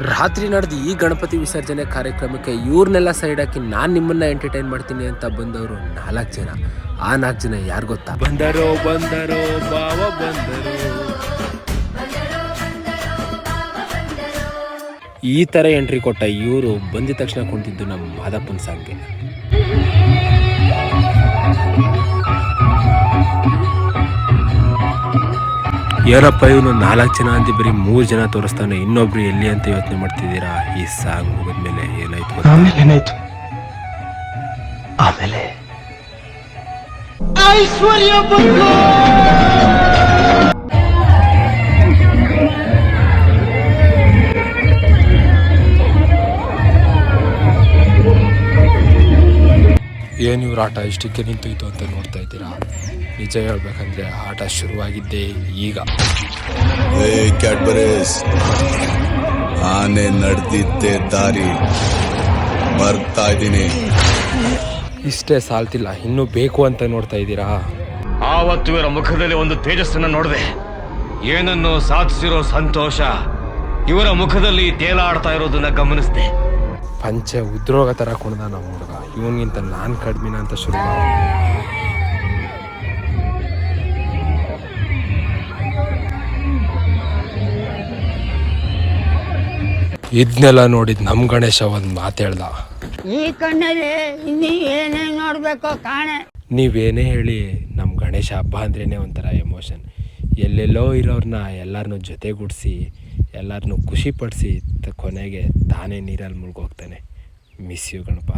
ರಾತ್ರಿ ನಡೆದು ಈ ಗಣಪತಿ ವಿಸರ್ಜನೆ ಕಾರ್ಯಕ್ರಮಕ್ಕೆ ಇವ್ರನ್ನೆಲ್ಲ ಸೈಡ್ ಹಾಕಿ ನಾನು ನಿಮ್ಮನ್ನ ಎಂಟರ್ಟೈನ್ ಮಾಡ್ತೀನಿ ಅಂತ ಬಂದವರು 4 ಜನ. ಆ 4 ಜನ ಯಾರು ಗೊತ್ತಾ? ಬಂದರೋ ಬಾವ ಬಂದರೋ. ಈ ಥರ ಎಂಟ್ರಿ ಕೊಟ್ಟ ಇವರು ಬಂದಿದ ತಕ್ಷಣ ಕುಂತಿದ್ದು ನಮ್ಮ ಮಾದಪ್ಪನ ಸಾಂಗ್ಗೆ. ಏನಪ್ಪ ಇವನು 4 ಜನ ಅಂತ ಬರೀ 3 ಜನ ತೋರಿಸ್ತಾನೆ, ಇನ್ನೊಬ್ರು ಎಲ್ಲಿ ಅಂತ ಯೋಚನೆ ಮಾಡ್ತಿದ್ದೀರಾ? ಈ ಸಾಂಗ್ ಮುಗಿದ್ಮೇಲೆ ಏನಾಯ್ತು? ಆಮೇಲೆ ಐಶ್ವರ್ಯ ಏನು ಇವ್ರ ಆಟ ಇಷ್ಟಕ್ಕೆ ನಿಂತೋಯ್ತು ಅಂತ ನೋಡ್ತಾ ಇದ್ದೀರಾ? ನಿಜ ಹೇಳ್ಬೇಕಂದ್ರೆ ಆಟ ಶುರುವಾಗಿದ್ದೇ ಈಗ. ಕ್ಯಾಡ್ಬರೀಸ್, ಆನೆ ನಡೆದಿದ್ದೆ ದಾರಿ ಬರ್ತಾ ಇದ್ದೀನಿ. ಇಷ್ಟೇ ಸಾಲ್ತಿಲ್ಲ, ಇನ್ನೂ ಬೇಕು ಅಂತ ನೋಡ್ತಾ ಇದ್ದೀರಾ? ಆವತ್ತು ಇವರ ಮುಖದಲ್ಲಿ ಒಂದು ತೇಜಸ್ಸನ್ನು ನೋಡಿದೆ. ಏನನ್ನು ಸಾಧಿಸಿರೋ ಸಂತೋಷ ಇವರ ಮುಖದಲ್ಲಿ ತೇಲಾಡ್ತಾ ಇರೋದನ್ನ ಗಮನಿಸಿದೆ. ಪಂಚೆ ಉದ್ರೋಗ ಥರ ಕುಣ್ದ ನಮ್ಮ ಹುಡುಗ. ಇವನಿಗಿಂತ ನಾನು ಕಡಿಮೆನ ಅಂತ ಶುರು ಮಾಡ. ಇದನ್ನೆಲ್ಲ ನೋಡಿದ್ ನಮ್ಮ ಗಣೇಶ ಒಂದು ಮಾತು ಹೇಳ್ದ, ಈ ಕಣ್ಣಲ್ಲಿ ನೀವೇನೇ ನೋಡ್ಬೇಕೋ ಕಾಣೆ. ನೀವೇನೇ ಹೇಳಿ ನಮ್ಮ ಗಣೇಶ ಹಬ್ಬ ಅಂದ್ರೇ ಒಂಥರ ಎಮೋಷನ್. ಎಲ್ಲೆಲ್ಲೋ ಇರೋರನ್ನ ಎಲ್ಲರನ್ನೂ ಜೊತೆಗೂಡಿಸಿ ಎಲ್ಲರನ್ನೂ ಖುಷಿಪಡಿಸಿ ಕೊನೆಗೆ ತಾನೇ ನೀರಲ್ಲಿ ಮುಳುಗೋಗ್ತಾನೆ. Miss you Ganapa.